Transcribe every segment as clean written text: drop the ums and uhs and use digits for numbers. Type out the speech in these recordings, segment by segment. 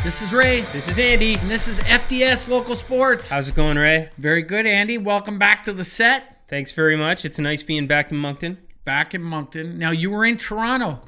This is Ray. This is Andy. And this is FDS Local Sports. How's it going, Ray? Very good, Andy. Welcome back to the set. Thanks very much. It's nice being back in Moncton. Back in Moncton. Now, you were in Toronto.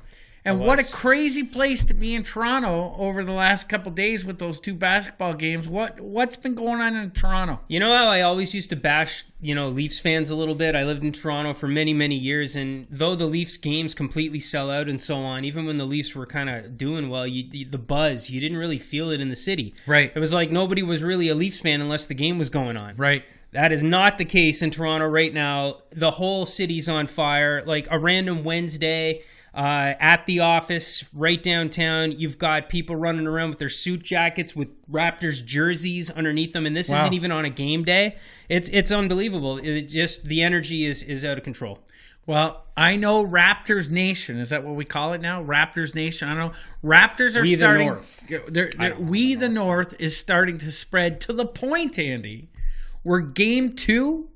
And what a crazy place to be in Toronto over the last couple of days with those two basketball games. What's been going on in Toronto? You know how I always used to bash, Leafs fans a little bit? I lived in Toronto for many, many years, and though the Leafs games completely sell out and so on, even when the Leafs were kind of doing well, the buzz, you didn't really feel it in the city. Right. It was like nobody was really a Leafs fan unless the game was going on. Right. That is not the case in Toronto right now. The whole city's on fire. Like a random Wednesday... at the office, right downtown, you've got people running around with their suit jackets with Raptors jerseys underneath them, and this isn't even on a game day. It's unbelievable. It just the energy is out of control. Well, I know Raptors Nation. Is that what we call it now? Raptors Nation. I don't know. Raptors are starting. We the North is starting to spread to the point, Andy, where Game 2.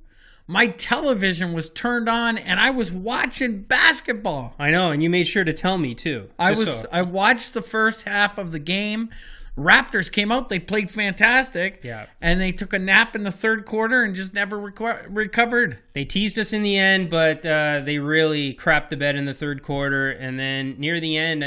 My television was turned on, and I was watching basketball. I know, and you made sure to tell me, too. I watched the first half of the game. Raptors came out. They played fantastic. Yeah. And they took a nap in the third quarter and just never recovered. They teased us in the end, but they really crapped the bed in the third quarter. And then near the end,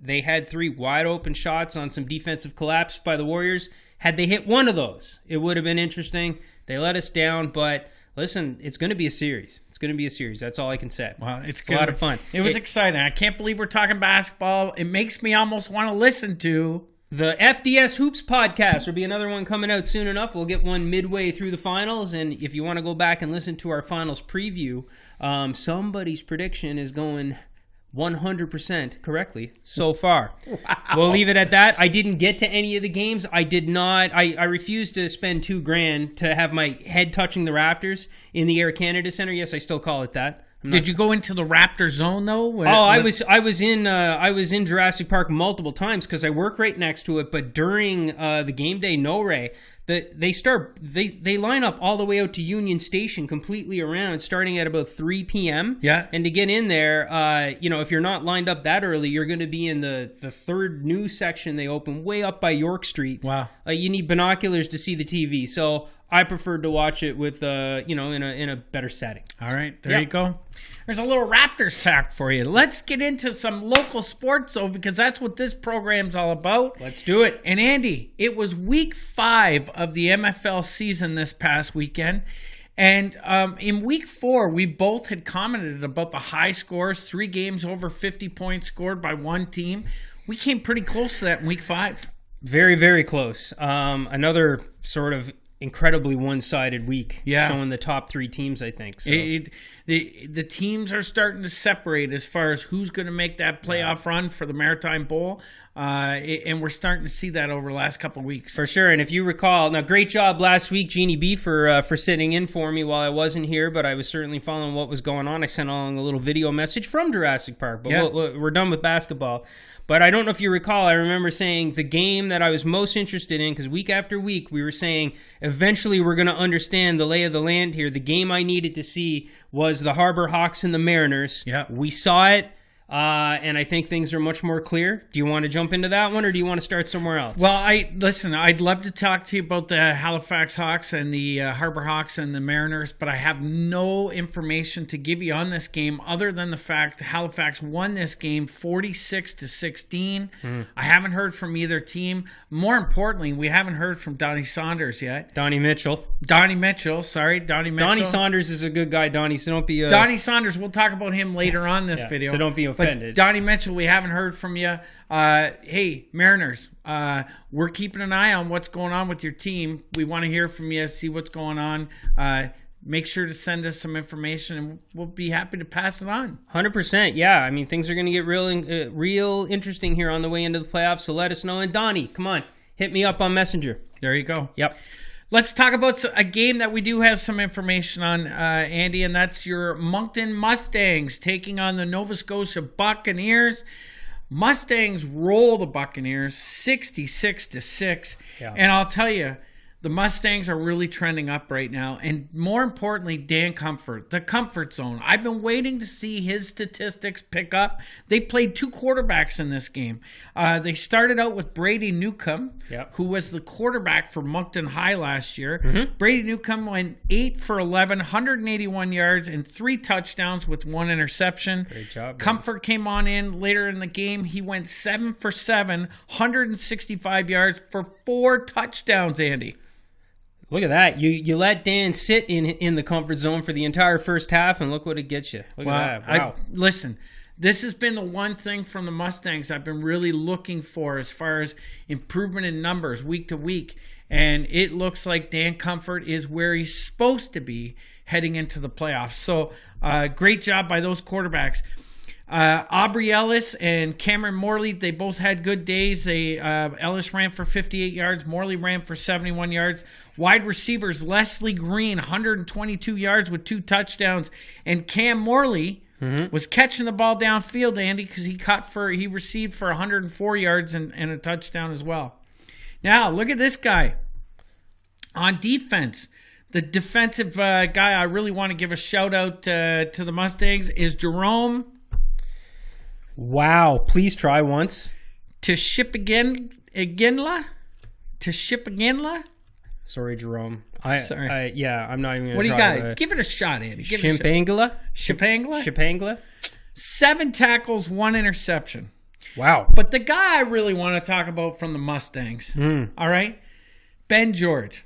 they had 3 wide-open shots on some defensive collapse by the Warriors. Had they hit one of those, it would have been interesting. They let us down, but... Listen, it's going to be a series. It's going to be a series. That's all I can say. Well, it's a lot of fun. It was exciting. I can't believe we're talking basketball. It makes me almost want to listen to... The FDS Hoops podcast. There'll be another one coming out soon enough. We'll get one midway through the finals. And if you want to go back and listen to our finals preview, somebody's prediction is going... 100% correctly so far. Wow. We'll leave it at that. I didn't get to any of the games. I did not. I refused to spend $2,000 to have my head touching the rafters in the Air Canada Centre. Yes, I still call it that. Did you go into the Raptor zone though? I was in Jurassic Park multiple times because I work right next to it. But during the game day, no Ray. They line up all the way out to Union Station, completely around, starting at about 3 p.m. Yeah. And to get in there, if you're not lined up that early, you're going to be in the third new section they open way up by York Street. Wow. You need binoculars to see the TV. So I preferred to watch it with, in a better setting. All right, there you go. There's a little Raptors fact for you. Let's get into some local sports, though, because that's what this program's all about. Let's do it. And Andy, it was week 5 of the MFL season this past weekend. And in week 4, we both had commented about the high scores, 3 games over 50 points scored by one team. We came pretty close to that in week 5. Very, very close. Another sort of incredibly one-sided week, showing the top 3 teams, I think. So. The teams are starting to separate as far as who's going to make that playoff run for the Maritime Bowl, and we're starting to see that over the last couple of weeks. For sure, and if you recall, now great job last week, Jeannie B, for sitting in for me while I wasn't here, but I was certainly following what was going on. I sent along a little video message from Jurassic Park, but we're done with basketball. But I don't know if you recall, I remember saying the game that I was most interested in, because week after week we were saying eventually we're going to understand the lay of the land here. The game I needed to see was the Harbor Hawks and the Mariners. Yeah. We saw it, and I think things are much more clear. Do you want to jump into that one, or do you want to start somewhere else? Well, I'd love to talk to you about the Halifax Hawks and the Harbor Hawks and the Mariners, but I have no information to give you on this game other than the fact Halifax won this game 46-16. I haven't heard from either team. More importantly, we haven't heard from Donnie Saunders yet. Donnie Mitchell. Donnie Mitchell. Donnie Saunders is a good guy, Donnie, so don't be... Donnie Saunders, we'll talk about him later on this video. So don't be offended. But Donnie Mitchell, we haven't heard from you. Hey, Mariners, we're keeping an eye on what's going on with your team. We want to hear from you, see what's going on. Make sure to send us some information, and we'll be happy to pass it on. 100%, yeah. Things are going to get real interesting here on the way into the playoffs, so let us know. And Donnie, come on, hit me up on Messenger. There you go. Yep. Let's talk about a game that we do have some information on, Andy, and that's your Moncton Mustangs taking on the Nova Scotia Buccaneers. Mustangs roll the Buccaneers 66-6. Yeah. And I'll tell you, the Mustangs are really trending up right now. And more importantly, Dan Comfort, the comfort zone. I've been waiting to see his statistics pick up. They played 2 quarterbacks in this game. They started out with Brady Newcomb, who was the quarterback for Moncton High last year. Brady Newcomb went 8 for 11, 181 yards, and 3 touchdowns with 1 interception. Great job, Comfort came on in later in the game. He went 7 for 7, 165 yards for 4 touchdowns, Andy. Look at that. You let Dan sit in the comfort zone for the entire first half, and look what it gets you. Look at that. Wow. Listen, this has been the one thing from the Mustangs I've been really looking for as far as improvement in numbers week to week. And it looks like Dan Comfort is where he's supposed to be heading into the playoffs. So great job by those quarterbacks. Aubrey Ellis and Cameron Morley, they both had good days. Ellis ran for 58 yards. Morley ran for 71 yards. Wide receivers, Leslie Green, 122 yards with 2 touchdowns. And Cam Morley was catching the ball downfield, Andy, because he received for 104 yards and a touchdown as well. Now, look at this guy. On defense, the defensive guy I really want to give a shout-out to the Mustangs is Jerome. Wow. Please try once. Tshipagindla? Sorry, Jerome. Sorry. I'm not even going to try. What do you got? Give it a shot, Andy. Shipangla? 7 tackles, 1 interception. Wow. But the guy I really want to talk about from the Mustangs, all right, Ben George.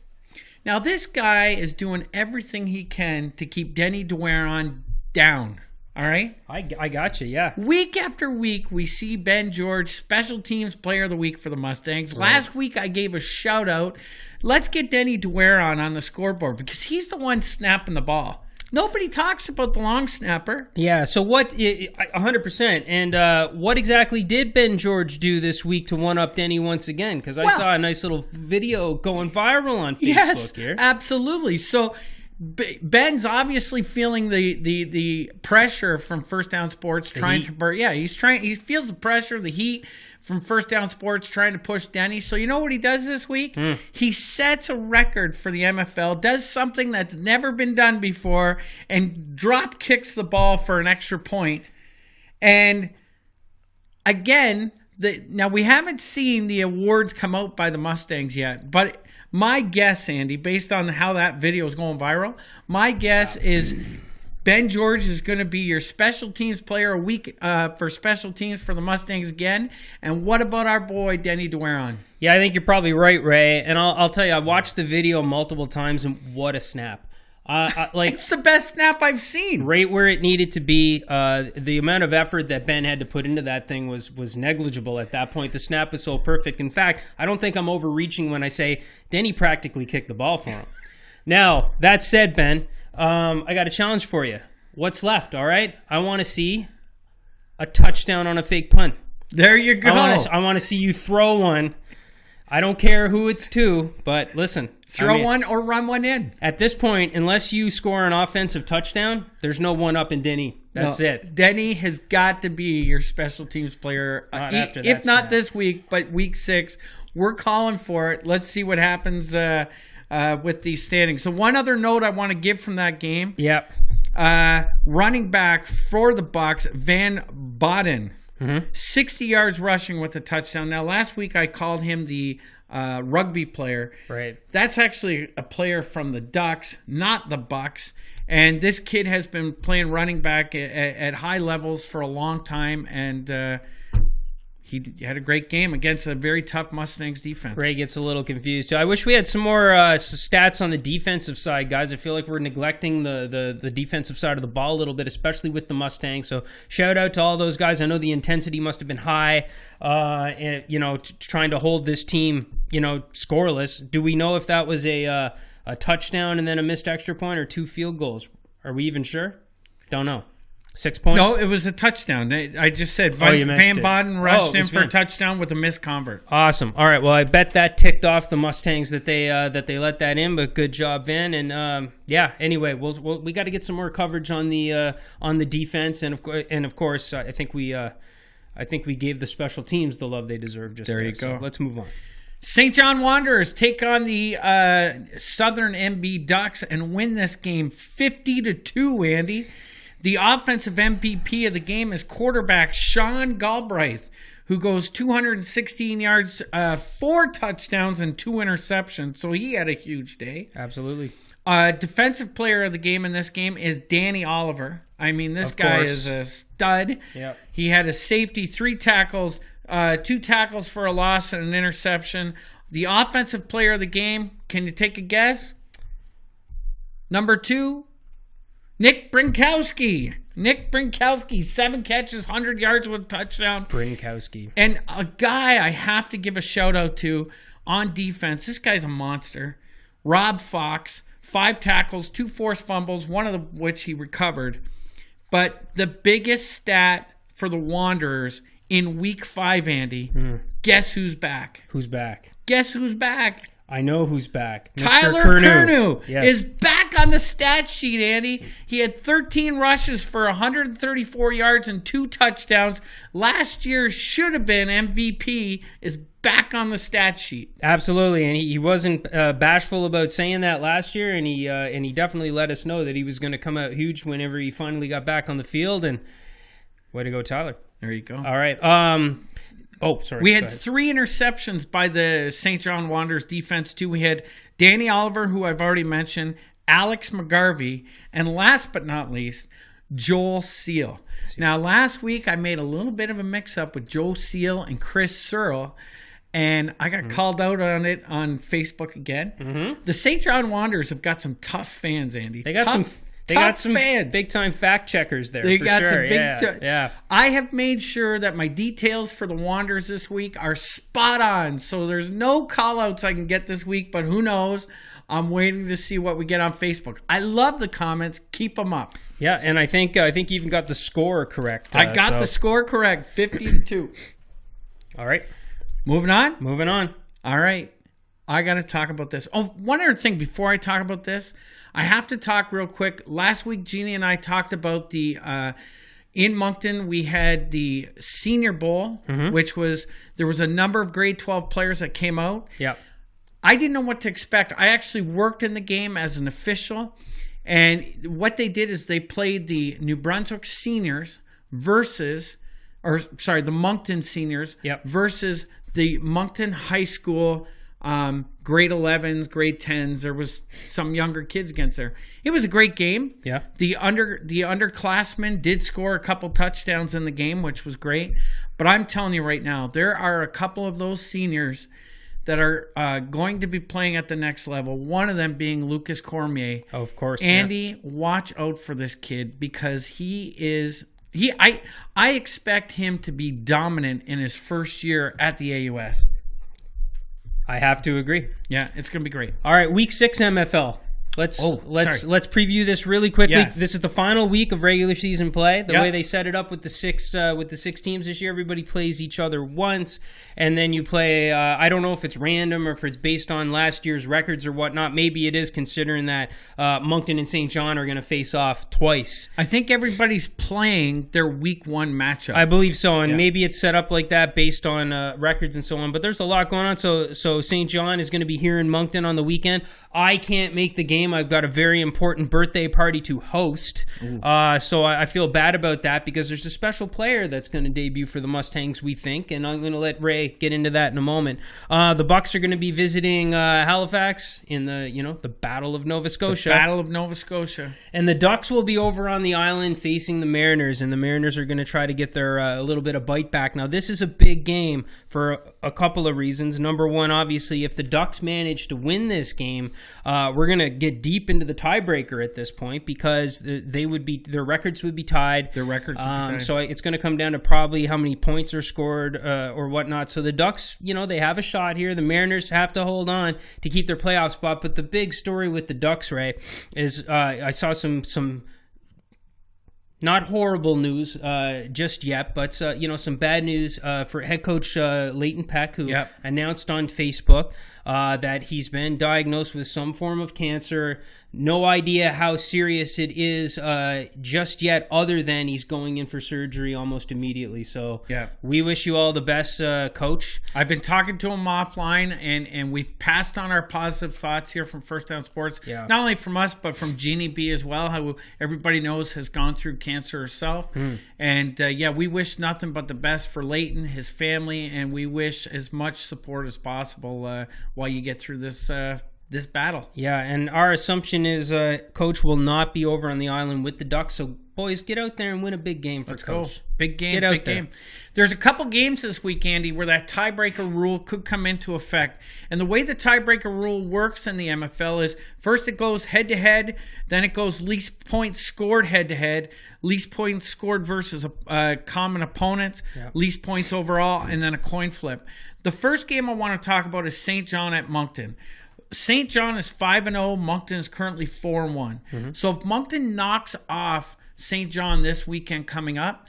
Now, this guy is doing everything he can to keep Denny Dueron down. All right? I got you, yeah. Week after week, we see Ben George, special teams player of the week for the Mustangs. Right. Last week, I gave a shout-out. Let's get Denny Dueron on the scoreboard because he's the one snapping the ball. Nobody talks about the long snapper. Yeah, so 100%. And what exactly did Ben George do this week to one-up Denny once again? Because I saw a nice little video going viral on Facebook here. Absolutely. So Ben's obviously feeling the pressure from First Down Sports he feels the pressure, the heat from First Down Sports trying to push Denny. So you know what he does this week? He sets a record for the MFL, does something that's never been done before, and drop kicks the ball for an extra point. And again, now we haven't seen the awards come out by the Mustangs yet, but my guess, Andy, based on how that video is going viral, my guess is Ben George is going to be your special teams player a week for special teams for the Mustangs again. And what about our boy, Denny Dueron? Yeah, I think you're probably right, Ray. And I'll tell you, I watched the video multiple times, and what a snap. It's the best snap I've seen. Right where it needed to be. The amount of effort that Ben had to put into that thing was negligible at that point. The snap was so perfect. In fact, I don't think I'm overreaching when I say Denny practically kicked the ball for him. Now, that said, Ben, I got a challenge for you. What's left, all right? I want to see a touchdown on a fake punt. There you go. I want to see you throw one. I don't care who it's to, but listen. Throw one or run one in. At this point, unless you score an offensive touchdown, there's no one up in Denny. That's it. Denny has got to be your special teams player. If not this week, but week 6. We're calling for it. Let's see what happens with these standings. So one other note I want to give from that game. Yep. Running back for the Bucks, Van Baden. 60 yards rushing with a touchdown. Now, last week I called him the rugby player. Right. That's actually a player from the Ducks, not the Bucks. And this kid has been playing running back at high levels for a long time, and he had a great game against a very tough Mustangs defense. Ray gets a little confused. I wish we had some more stats on the defensive side, guys. I feel like we're neglecting the defensive side of the ball a little bit, especially with the Mustangs. So shout out to all those guys. I know the intensity must have been high, and, trying to hold this team, scoreless. Do we know if that was a touchdown and then a missed extra point or 2 field goals? Are we even sure? Don't know. 6 points? No, it was a touchdown. I just said Van Baden rushed in for a touchdown with a missed convert. Awesome. All right. Well, I bet that ticked off the Mustangs that they let that in. But good job, Van. And anyway, we got to get some more coverage on the defense, and of course, I think we gave the special teams the love they deserve. Just there you go. So let's move on. St. John Wanderers take on the Southern MB Ducks and win this game 50-2, Andy. The offensive MVP of the game is quarterback Sean Galbraith, who goes 216 yards, 4 touchdowns, and 2 interceptions. So he had a huge day. Absolutely. Defensive player of the game in this game is Danny Oliver. I mean, this guy is a stud. Yep. He had a safety, 3 tackles, 2 tackles for a loss and an interception. The offensive player of the game, can you take a guess? Number 2, Nick Brinkowski. Nick Brinkowski, 7 catches, 100 yards with a touchdown. Brinkowski. And a guy I have to give a shout out to on defense. This guy's a monster. Rob Fox, 5 tackles, 2 forced fumbles, one of which he recovered. But the biggest stat for the Wanderers in week 5, Andy, guess who's back? Who's back? Guess who's back? I know who's back. Tyler Curnew is back on the stat sheet, Andy. He had 13 rushes for 134 yards and 2 touchdowns. Last year should have been MVP, is back on the stat sheet. Absolutely, and he wasn't bashful about saying that last year, and he definitely let us know that he was going to come out huge whenever he finally got back on the field, and way to go, Tyler. There you go. All right. Sorry. We had 3 interceptions by the St. John Wanderers defense, too. We had Danny Oliver, who I've already mentioned, Alex McGarvey, and last but not least, Joel Seal. Now, last week, I made a little bit of a mix-up with Joe Seal and Chris Searle, and I got called out on it on Facebook again. The St. John Wanderers have got some tough fans, Andy. They got some fans. Big-time fact checkers there. They for got sure. some big. Yeah. I have made sure that my details for the Wanderers this week are spot on. So there's no call-outs I can get this week, but who knows? I'm waiting to see what we get on Facebook. I love the comments. Keep them up. Yeah, and I think you even got the score correct. I got the score correct, 50-2. All right. Moving on? Moving on. All right. I got to talk about this. Oh, one other thing before I talk about this. I have to talk real quick. Last week, Jeannie and I talked about in Moncton, we had the Senior Bowl, which was, there was a number of grade 12 players that came out. Yeah. I didn't know what to expect. I actually worked in the game as an official. And what they did is they played the New Brunswick seniors the Moncton seniors versus the Moncton High School grade 11s, grade 10s. There was some younger kids against there. It was a great game. Yeah. The underclassmen did score a couple touchdowns in the game, which was great. But I'm telling you right now, there are a couple of those seniors that are going to be playing at the next level. One of them being Lucas Cormier. Oh, of course. Andy, watch out for this kid because I expect him to be dominant in his first year at the AUS. I have to agree. Yeah, it's going to be great. All right, week 6 MFL. Let's preview this really quickly. Yes. This is the final week of regular season play. The way they set it up with the six teams this year, everybody plays each other once, and then you play. I don't know if it's random or if it's based on last year's records or whatnot. Maybe it is, considering that Moncton and St. John are going to face off twice. I think everybody's playing their week 1 matchup. I believe so, and maybe it's set up like that based on records and so on. But there's a lot going on. So St. John is going to be here in Moncton on the weekend. I can't make the game. I've got a very important birthday party to host. So I feel bad about that because there's a special player that's going to debut for the Mustangs, we think, and I'm going to let Ray get into that in a moment. The Bucks are going to be visiting Halifax in the Battle of Nova Scotia. The Battle of Nova Scotia. And the Ducks will be over on the island facing the Mariners, and the Mariners are going to try to get their a little bit of bite back. Now, this is a big game for a couple of reasons. Number one, obviously, if the Ducks manage to win this game, we're going to get deep into the tiebreaker at this point because their records would be tied. Their records would be tied. So it's going to come down to probably how many points are scored or whatnot. So the Ducks, they have a shot here. The Mariners have to hold on to keep their playoff spot. But the big story with the Ducks, Ray, is I saw some not horrible news just yet, but some bad news for head coach Leighton Peck, who announced on Facebook that he's been diagnosed with some form of cancer No idea how serious it is just yet, other than he's going in for surgery almost immediately. So we wish you all the best, Coach. I've been talking to him offline, and we've passed on our positive thoughts here from First Down Sports. Yeah. Not only from us, but from Jeannie B as well, who everybody knows has gone through cancer herself. And we wish nothing but the best for Leighton, his family, and we wish as much support as possible while you get through this battle. Yeah, and our assumption is Coach will not be over on the island with the Ducks. So, boys, get out there and win a big game for Coach. Go. Big game, get out big there. game. There's a couple games this week, Andy, where that tiebreaker rule could come into effect. And the way the tiebreaker rule works in the MFL is first it goes head-to-head, then it goes least points scored head-to-head, least points scored versus common opponents, least points overall, and then a coin flip. The first game I want to talk about is St. John at Moncton. St. John is 5-0. Moncton is currently 4-1. So if Moncton knocks off St. John this weekend coming up,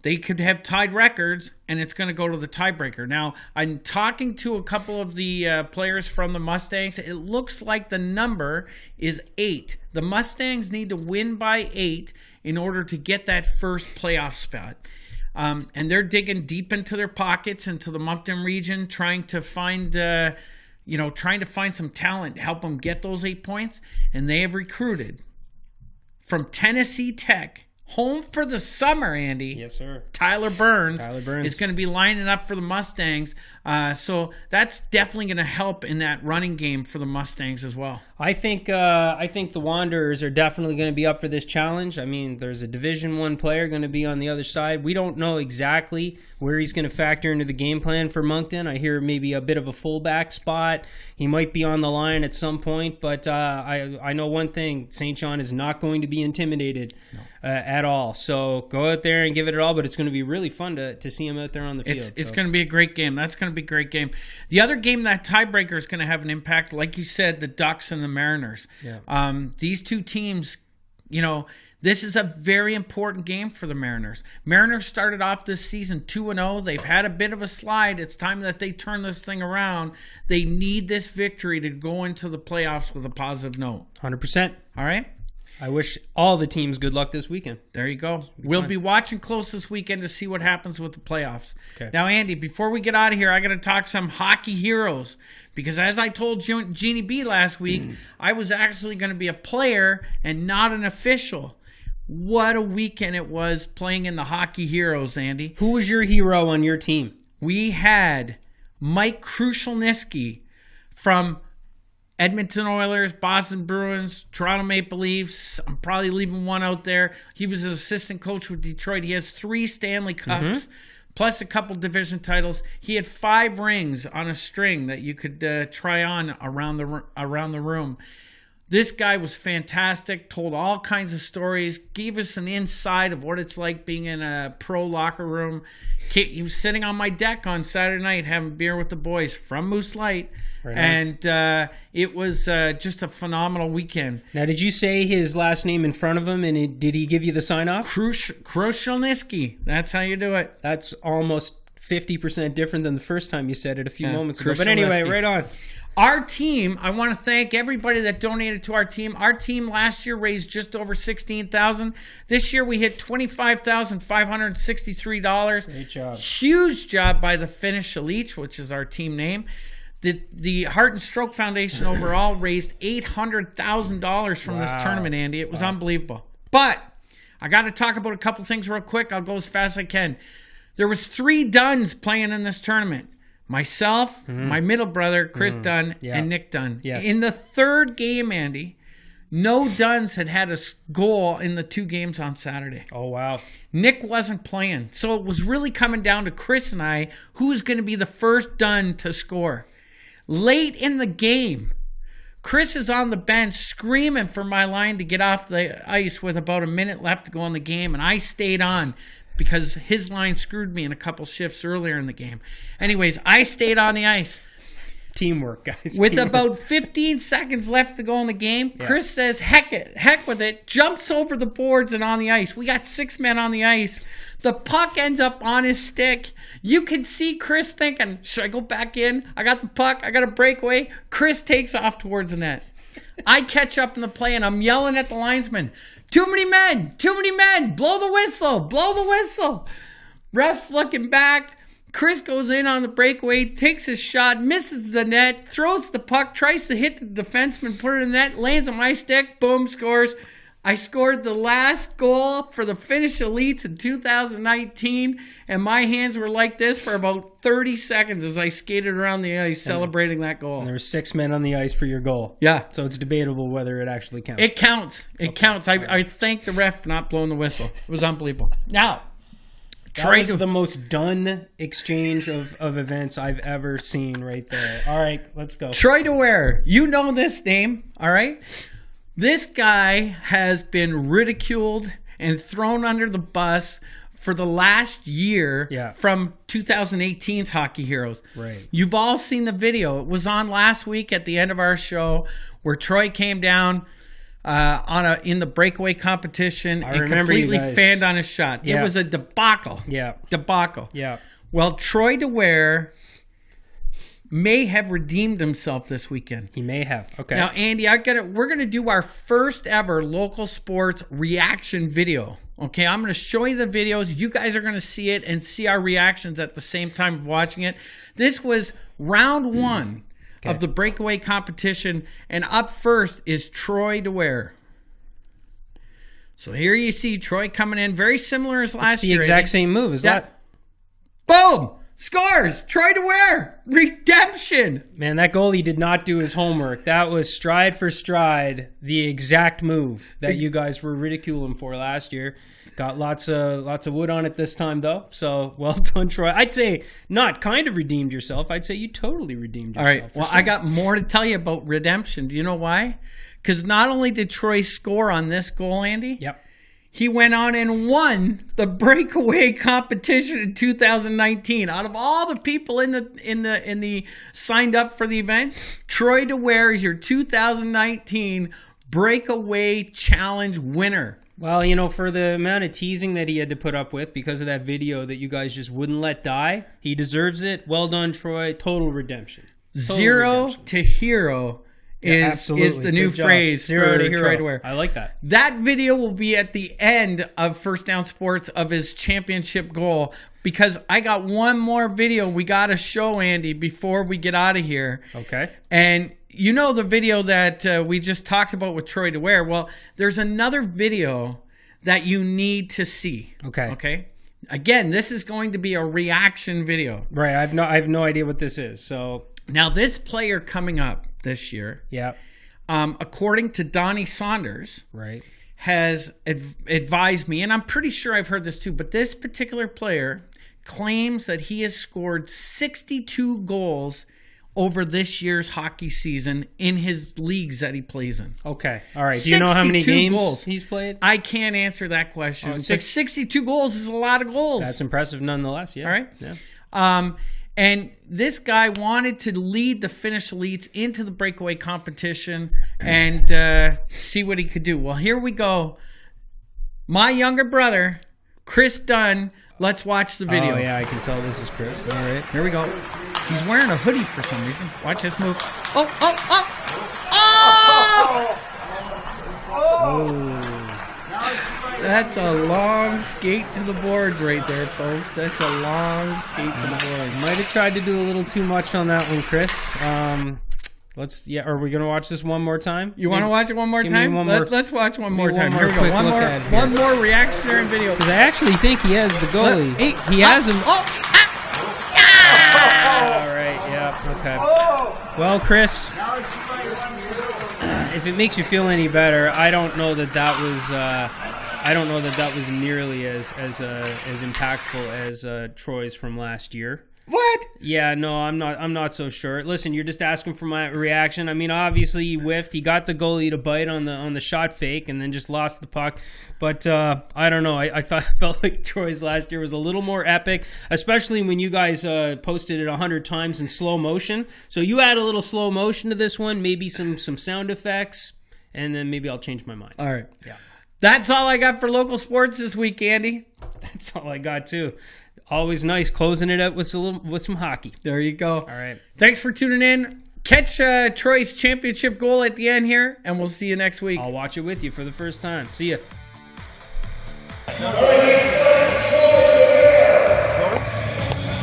they could have tied records, and it's going to go to the tiebreaker. Now, I'm talking to a couple of the players from the Mustangs. It looks like the number is 8. The Mustangs need to win by 8 in order to get that first playoff spot. And they're digging deep into their pockets, into the Moncton region, trying to find some talent to help them get those 8 points. And they have recruited from Tennessee Tech, home for the summer, Andy. Yes, sir. Tyler Burns is going to be lining up for the Mustangs. So that's definitely going to help in that running game for the Mustangs as well. I think the Wanderers are definitely going to be up for this challenge. I mean, there's a Division I player going to be on the other side. We don't know exactly where he's going to factor into the game plan for Moncton. I hear maybe a bit of a fullback spot. He might be on the line at some point, but I know one thing: St. John is not going to be intimidated at all. So go out there and give it all, but it's going to be really fun to see him out there on the field. It's going to be a great game. That's going to be a great game. The other game, that tiebreaker, is going to have an impact, like you said, the Ducks and the Mariners. These two teams, this is a very important game for the Mariners. Mariners started off this season 2-0. They've had a bit of a slide. It's time that they turn this thing around. They need this victory to go into the playoffs with a positive note. 100%. All right? I wish all the teams good luck this weekend. There you go. We'll be watching close this weekend to see what happens with the playoffs. Okay. Now, Andy, before we get out of here, I got to talk some hockey heroes, because as I told Jeannie B last week, I was actually going to be a player and not an official. What a weekend it was playing in the hockey heroes, Andy. Who was your hero on your team? We had Mike Krushelnyski from Edmonton Oilers, Boston Bruins, Toronto Maple Leafs. I'm probably leaving one out there. He was an assistant coach with Detroit. He has 3 Stanley Cups, plus a couple division titles. He had 5 rings on a string that you could try on around the room. This guy was fantastic, told all kinds of stories, gave us an insight of what it's like being in a pro locker room. He was sitting on my deck on Saturday night having beer with the boys from Moose Light. Right. And it was just a phenomenal weekend. Now, did you say his last name in front of him, and did he give you the sign-off? Krushelnyski. That's how you do it. That's almost 50% different than the first time you said it a few moments ago. But anyway, right on. Our team, I want to thank everybody that donated to our team. Our team last year raised just over $16,000. This year we hit $25,563. Great job. Huge job by the Finnish Elite, which is our team name. The Heart and Stroke Foundation overall raised $800,000 from this tournament, Andy. It was unbelievable. But I got to talk about a couple things real quick. I'll go as fast as I can. There was 3 Duns playing in this tournament. Myself, my middle brother, Chris Dunn, and Nick Dunn. Yes. In the third game, Andy, no Dunns had a goal in the 2 games on Saturday. Oh, wow. Nick wasn't playing. So it was really coming down to Chris and I, who was going to be the first Dunn to score. Late in the game, Chris is on the bench screaming for my line to get off the ice with about a minute left to go in the game, and I stayed on because his line screwed me in a couple shifts earlier in the game. Anyways, I stayed on the ice. Teamwork, guys. With about 15 seconds left to go in the game, Chris says, heck with it, jumps over the boards and on the ice. We got 6 men on the ice. The puck ends up on his stick. You can see Chris thinking, should I go back in? I got the puck. I got a breakaway. Chris takes off towards the net. I catch up in the play, and I'm yelling at the linesman, too many men, blow the whistle. Ref's looking back. Chris goes in on the breakaway, takes his shot, misses the net, throws the puck, tries to hit the defenseman, put it in the net, lands on my stick, boom, scores. I scored the last goal for the Finnish Elites in 2019, and my hands were like this for about 30 seconds as I skated around the ice celebrating that goal. And there were 6 men on the ice for your goal. Yeah. So it's debatable whether it actually counts. It counts. It counts. I thank the ref for not blowing the whistle. It was unbelievable. Now, that was the most done exchange of events I've ever seen right there. All right, let's go. Troy DeWare. You know this name, all right? This guy has been ridiculed and thrown under the bus for the last year from 2018's Hockey Heroes. Right. You've all seen the video. It was on last week at the end of our show where Troy came down in the breakaway competition and completely fanned on his shot. Yeah. It was a debacle. Yeah. Debacle. Yeah. Well, Troy DeWare may have redeemed himself this weekend. He may have. Okay. Now, Andy, we're gonna do our first ever local sports reaction video. Okay, I'm gonna show you the videos. You guys are gonna see it and see our reactions at the same time of watching it. This was round 1 of the breakaway competition, and up first is Troy DeWare. So here you see Troy coming in, very similar as last year. It's the exact same move. Is that? Boom! Scores! Troy DeWare! Redemption! Man, that goalie did not do his homework. That was stride for stride the exact move that you guys were ridiculing for last year. Got lots of wood on it this time, though. So, well done, Troy. I'd say not kind of redeemed yourself. I'd say you totally redeemed yourself. All right. Well, I got more to tell you about redemption. Do you know why? Because not only did Troy score on this goal, Andy. Yep. He went on and won the breakaway competition in 2019. Out of all the people in the signed up for the event, Troy DeWare is your 2019 breakaway challenge winner. Well, you know, for the amount of teasing that he had to put up with because of that video that you guys just wouldn't let die, he deserves it. Well done, Troy. Total redemption. Zero to hero is the new phrase Zero for to hero. Troy DeWare. I like that. That video will be at the end of First Down Sports of his championship goal, because I got one more video we got to show, Andy, before we get out of here. Okay. And you know the video that we just talked about with Troy DeWare? Well, there's another video that you need to see. Okay. Again, this is going to be a reaction video. Right. I have no idea what this is. So now this player coming up this year, according to Donnie Saunders, right, has advised me, and I'm pretty sure I've heard this too, but this particular player claims that he has scored 62 goals over this year's hockey season in his leagues that he plays in. Okay. All right. Do you know how many games he's played? I can't answer that question. 62 goals is a lot of goals. That's impressive nonetheless. Yeah. All right. Yeah. And this guy wanted to lead the Finnish Elites into the breakaway competition and see what he could do. Well, here we go. My younger brother, Chris Dunn. Let's watch the video. Oh, yeah, I can tell this is Chris. All right. Here we go. He's wearing a hoodie for some reason. Watch this move. Oh! That's a long skate to the boards right there, folks. That's a long skate to the boards. Might have tried to do a little too much on that one, Chris. Are we going to watch this one more time? You want to watch it one more time? Let's watch one more time. Here we go. One more reactionary video. Because I actually think he has the goalie. He has him. All right. Yeah. Okay. Well, Chris, if it makes you feel any better, I don't know that was nearly as impactful as Troy's from last year. What? Yeah, no, I'm not so sure. Listen, you're just asking for my reaction. I mean, obviously he whiffed. He got the goalie to bite on the shot fake and then just lost the puck. But I don't know. I felt like Troy's last year was a little more epic, especially when you guys posted it 100 times in slow motion. So you add a little slow motion to this one, maybe some sound effects, and then maybe I'll change my mind. All right. Yeah. That's all I got for local sports this week, Andy. That's all I got too. Always nice closing it up with some hockey. There you go. All right. Thanks for tuning in. catch Troy's championship goal at the end here, and we'll see you next week. I'll watch it with you for the first time. See ya.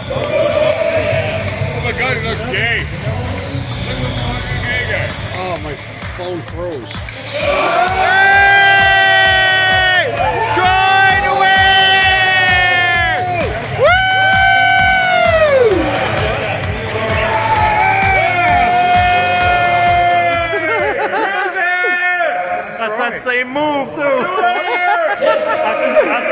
Oh my God, he looks gay. Look at the fucking gay guy. Oh, my phone froze. Hey! Troy to win! Woo! That's that same move too. That's